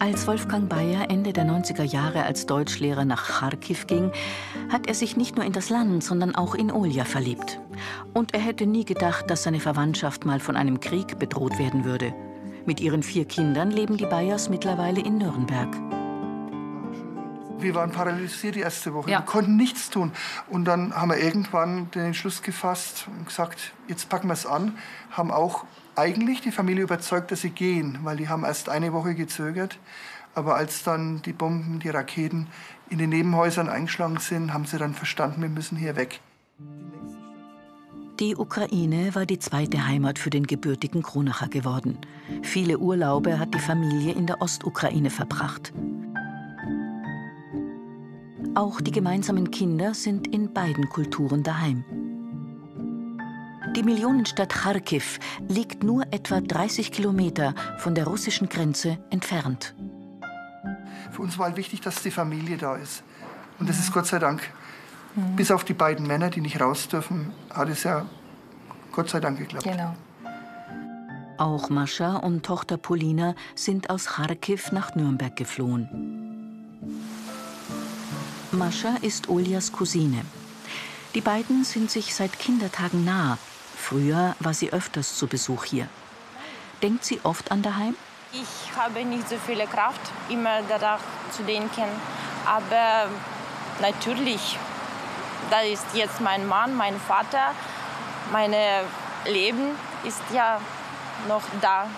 Als Wolfgang Bayer Ende der 90er Jahre als Deutschlehrer nach Charkiw ging, hat er sich nicht nur in das Land, sondern auch in Olja verliebt. Und er hätte nie gedacht, dass seine Verwandtschaft mal von einem Krieg bedroht werden würde. Mit ihren 4 Kindern leben die Bayers mittlerweile in Nürnberg. Wir waren paralysiert die erste Woche, wir konnten nichts tun. Und dann haben wir irgendwann den Entschluss gefasst und gesagt, jetzt packen wir es an. Haben auch eigentlich die Familie überzeugt, dass sie gehen, weil die haben erst eine Woche gezögert. Aber als dann die Bomben, die Raketen in den Nebenhäusern eingeschlagen sind, haben sie dann verstanden, wir müssen hier weg. Die Ukraine war die zweite Heimat für den gebürtigen Kronacher geworden. Viele Urlaube hat die Familie in der Ostukraine verbracht. Auch die gemeinsamen Kinder sind in beiden Kulturen daheim. Die Millionenstadt Charkiw liegt nur etwa 30 Kilometer von der russischen Grenze entfernt. Für uns war halt wichtig, dass die Familie da ist. Und das ist Gott sei Dank, bis auf die beiden Männer, die nicht raus dürfen, hat es ja Gott sei Dank geklappt. Genau. Auch Mascha und Tochter Polina sind aus Charkiw nach Nürnberg geflohen. Mascha ist Oljas Cousine. Die beiden sind sich seit Kindertagen nah. Früher war sie öfters zu Besuch hier. Denkt sie oft an daheim? Ich habe nicht so viel Kraft, immer daran zu denken. Aber natürlich, da ist jetzt mein Mann, mein Vater. Mein Leben ist ja noch da.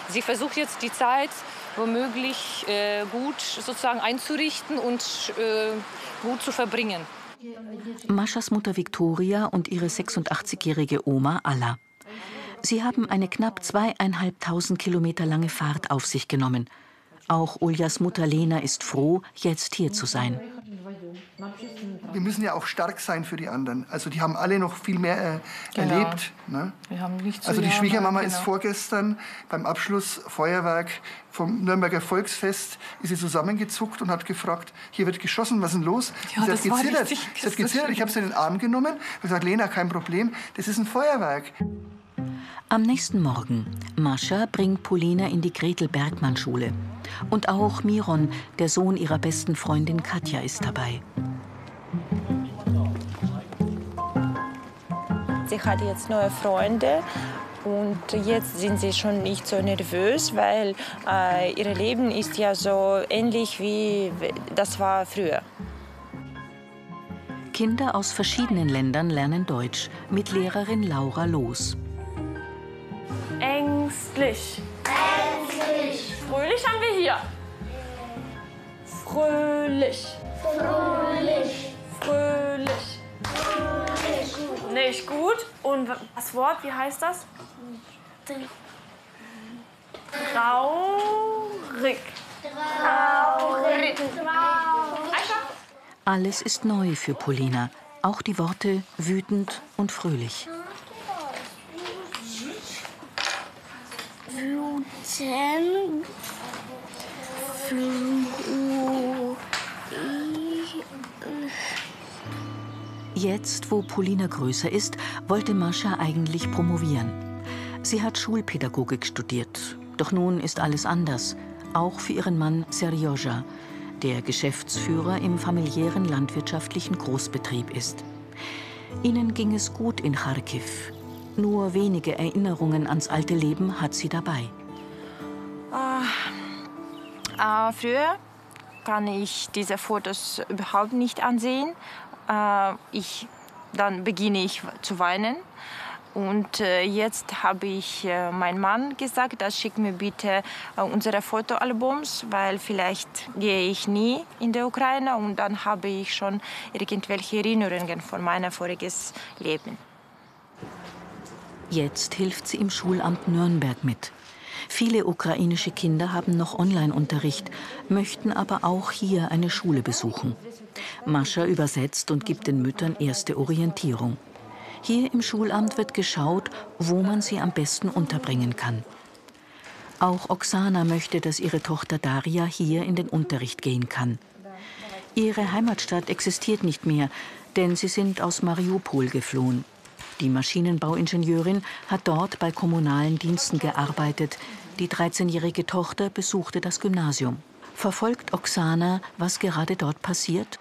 Sie versucht jetzt die Zeit womöglich gut sozusagen einzurichten und gut zu verbringen. Maschas Mutter Viktoria und ihre 86-jährige Oma Alla. Sie haben eine knapp 2.500 Kilometer lange Fahrt auf sich genommen. Auch Oljas Mutter Lena ist froh, jetzt hier zu sein. Wir müssen ja auch stark sein für die anderen. Also die haben alle noch viel mehr erlebt. Ne? Wir haben nicht so also die Schwiegermama ist genau. vorgestern beim Abschlussfeuerwerk vom Nürnberger Volksfest ist sie zusammengezuckt und hat gefragt, hier wird geschossen, was ist denn los? Ja, sie hat das war gezittert. richtig, Sie hat gezittert. Ich habe sie in den Arm genommen und gesagt, Lena, kein Problem, das ist ein Feuerwerk. Am nächsten Morgen. Mascha bringt Polina in die Gretel-Bergmann-Schule. Und auch Miron, der Sohn ihrer besten Freundin Katja, ist dabei. Sie hat jetzt neue Freunde und jetzt sind sie schon nicht so nervös, weil ihr Leben ist ja so ähnlich wie das war früher. Kinder aus verschiedenen Ländern lernen Deutsch mit Lehrerin Laura Loos. Ängstlich. Ängstlich. Fröhlich haben wir hier. Fröhlich. Fröhlich. Fröhlich. Fröhlich. Nicht gut. Und das Wort, wie heißt das? Traurig. Traurig. Einfach. Alles ist neu für Polina. Auch die Worte wütend und fröhlich. Jetzt, wo Polina größer ist, wollte Mascha eigentlich promovieren. Sie hat Schulpädagogik studiert. Doch nun ist alles anders. Auch für ihren Mann Serjoja, der Geschäftsführer im familiären landwirtschaftlichen Großbetrieb ist. Ihnen ging es gut in Charkiw. Nur wenige Erinnerungen ans alte Leben hat sie dabei. Früher kann ich diese Fotos überhaupt nicht ansehen. Dann beginne ich zu weinen. Und jetzt habe ich meinem Mann gesagt, schick mir bitte unsere Fotoalbums, weil vielleicht gehe ich nie in die Ukraine und dann habe ich schon irgendwelche Erinnerungen von meinem vorigen Leben. Jetzt hilft sie im Schulamt Nürnberg mit. Viele ukrainische Kinder haben noch Online-Unterricht, möchten aber auch hier eine Schule besuchen. Mascha übersetzt und gibt den Müttern erste Orientierung. Hier im Schulamt wird geschaut, wo man sie am besten unterbringen kann. Auch Oksana möchte, dass ihre Tochter Daria hier in den Unterricht gehen kann. Ihre Heimatstadt existiert nicht mehr, denn sie sind aus Mariupol geflohen. Die Maschinenbauingenieurin hat dort bei kommunalen Diensten gearbeitet. Die 13-jährige Tochter besuchte das Gymnasium. Verfolgt Oksana, was gerade dort passiert?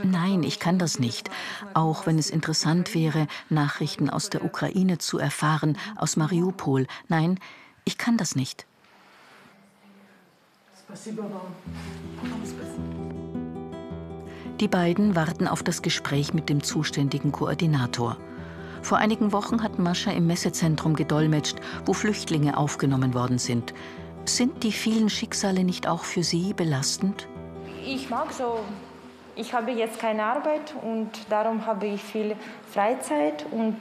Nein, ich kann das nicht. Auch wenn es interessant wäre, Nachrichten aus der Ukraine zu erfahren, aus Mariupol. Nein, ich kann das nicht. Die beiden warten auf das Gespräch mit dem zuständigen Koordinator. Vor einigen Wochen hat Mascha im Messezentrum gedolmetscht, wo Flüchtlinge aufgenommen worden sind. Sind die vielen Schicksale nicht auch für Sie belastend? Ich mag so. Ich habe jetzt keine Arbeit und darum habe ich viel Freizeit. Und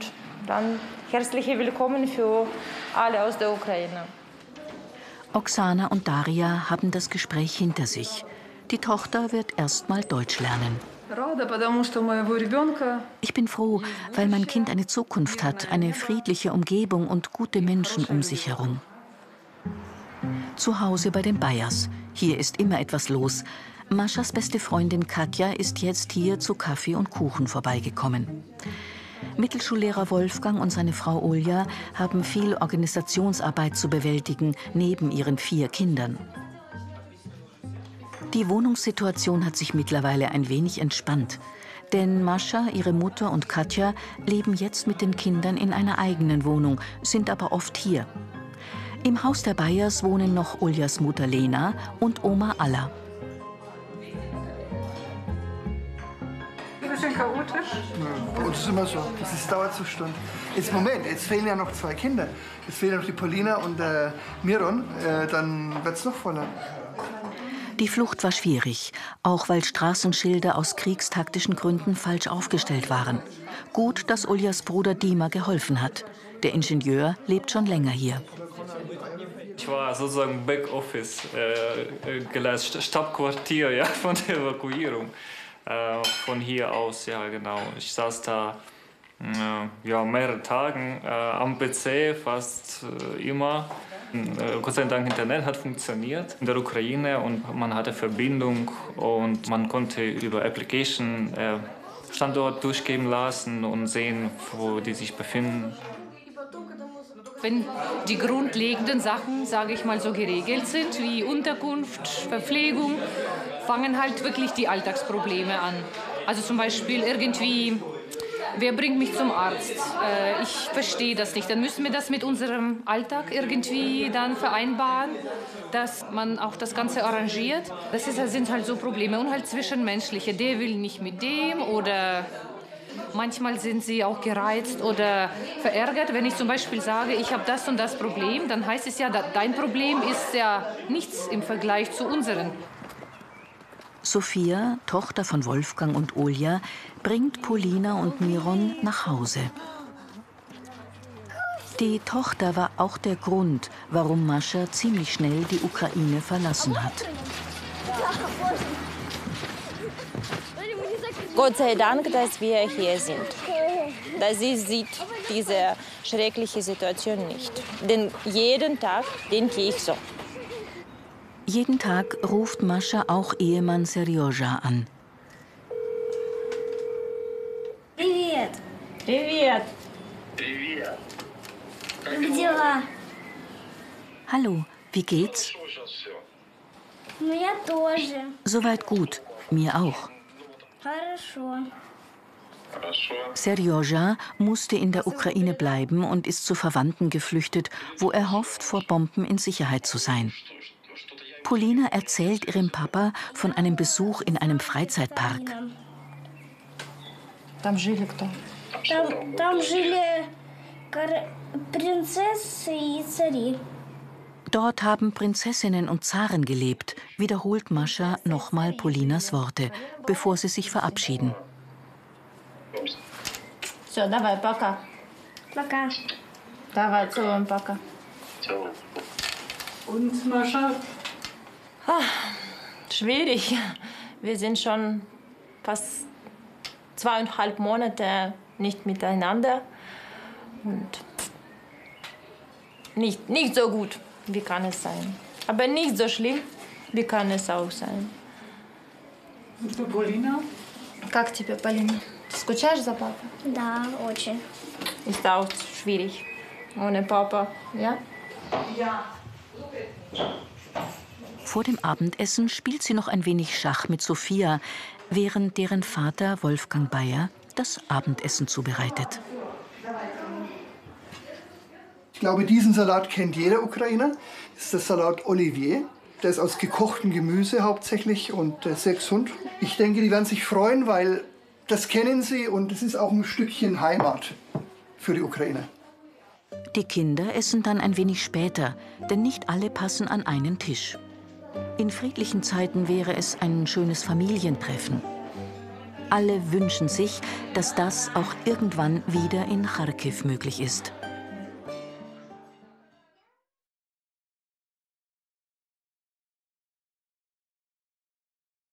dann herzliche Willkommen für alle aus der Ukraine. Oksana und Daria haben das Gespräch hinter sich. Die Tochter wird erst mal Deutsch lernen. Ich bin froh, weil mein Kind eine Zukunft hat, eine friedliche Umgebung und gute Menschen um sich herum. Zu Hause bei den Bayers. Hier ist immer etwas los. Maschas beste Freundin Katja ist jetzt hier zu Kaffee und Kuchen vorbeigekommen. Mittelschullehrer Wolfgang und seine Frau Olja haben viel Organisationsarbeit zu bewältigen, neben ihren 4 Kindern. Die Wohnungssituation hat sich mittlerweile ein wenig entspannt. Denn Mascha, ihre Mutter und Katja leben jetzt mit den Kindern in einer eigenen Wohnung, sind aber oft hier. Im Haus der Bayers wohnen noch Oljas Mutter Lena und Oma Alla. Bei uns ist immer so. Das ist Dauerzustand. Jetzt Moment, jetzt fehlen ja noch 2 Kinder. Jetzt fehlen noch die Polina und Miron. Dann wird es noch voller. Die Flucht war schwierig, auch weil Straßenschilder aus kriegstaktischen Gründen falsch aufgestellt waren. Gut, dass Oljas Bruder Dima geholfen hat. Der Ingenieur lebt schon länger hier. Ich war sozusagen Backoffice, Stabquartier, ja, von der Evakuierung. Von hier aus, ja genau. Ich saß da mehrere Tage am PC, fast immer. Gott sei Dank, Internet hat funktioniert in der Ukraine und man hatte Verbindung und man konnte über Application Standort durchgeben lassen und sehen, wo die sich befinden. Wenn die grundlegenden Sachen, sage ich mal so, geregelt sind, wie Unterkunft, Verpflegung, fangen halt wirklich die Alltagsprobleme an. Also zum Beispiel irgendwie, wer bringt mich zum Arzt? Ich verstehe das nicht. Dann müssen wir das mit unserem Alltag irgendwie dann vereinbaren, dass man auch das Ganze arrangiert. Das sind halt so Probleme und halt zwischenmenschliche. Der will nicht mit dem oder manchmal sind sie auch gereizt oder verärgert. Wenn ich zum Beispiel sage, ich habe das und das Problem, dann heißt es ja, dein Problem ist ja nichts im Vergleich zu unserem. Sophia, Tochter von Wolfgang und Olja, bringt Polina und Miron nach Hause. Die Tochter war auch der Grund, warum Mascha ziemlich schnell die Ukraine verlassen hat. Gott sei Dank, dass wir hier sind. Dass sie sieht diese schreckliche Situation nicht. Denn jeden Tag denke ich so. Jeden Tag ruft Mascha auch Ehemann Serjoja an. Привет. Привет. Привет. Как дела? Hallo, wie geht's? Mir тоже. Soweit gut, mir auch. Хорошо. Serjoja musste in der Ukraine bleiben und ist zu Verwandten geflüchtet, wo er hofft, vor Bomben in Sicherheit zu sein. Polina erzählt ihrem Papa von einem Besuch in einem Freizeitpark. Там жили кто? Там жили принцессы и цари. Dort haben Prinzessinnen und Zaren gelebt, wiederholt Mascha nochmal Polinas Worte, bevor sie sich verabschieden. Все, давай, пока. Пока. Давай, целуем, пока. Und Mascha? Schwierig. Wir sind schon fast 2,5 Monate nicht miteinander. Und nicht so gut, wie kann es sein. Aber nicht so schlimm, wie kann es auch sein. Polina? Как тебе, Полина? Ты скучаешь за папой? Да, очень. Ist auch schwierig. ohne Papa. Ja? Vor dem Abendessen spielt sie noch ein wenig Schach mit Sophia, während deren Vater Wolfgang Bayer das Abendessen zubereitet. Ich glaube, diesen Salat kennt jeder Ukrainer. Das ist der Salat Olivier. Der ist aus gekochtem Gemüse hauptsächlich und sehr gesund. Ich denke, die werden sich freuen, weil das kennen sie und es ist auch ein Stückchen Heimat für die Ukrainer. Die Kinder essen dann ein wenig später, denn nicht alle passen an einen Tisch. In friedlichen Zeiten wäre es ein schönes Familientreffen. Alle wünschen sich, dass das auch irgendwann wieder in Charkiw möglich ist.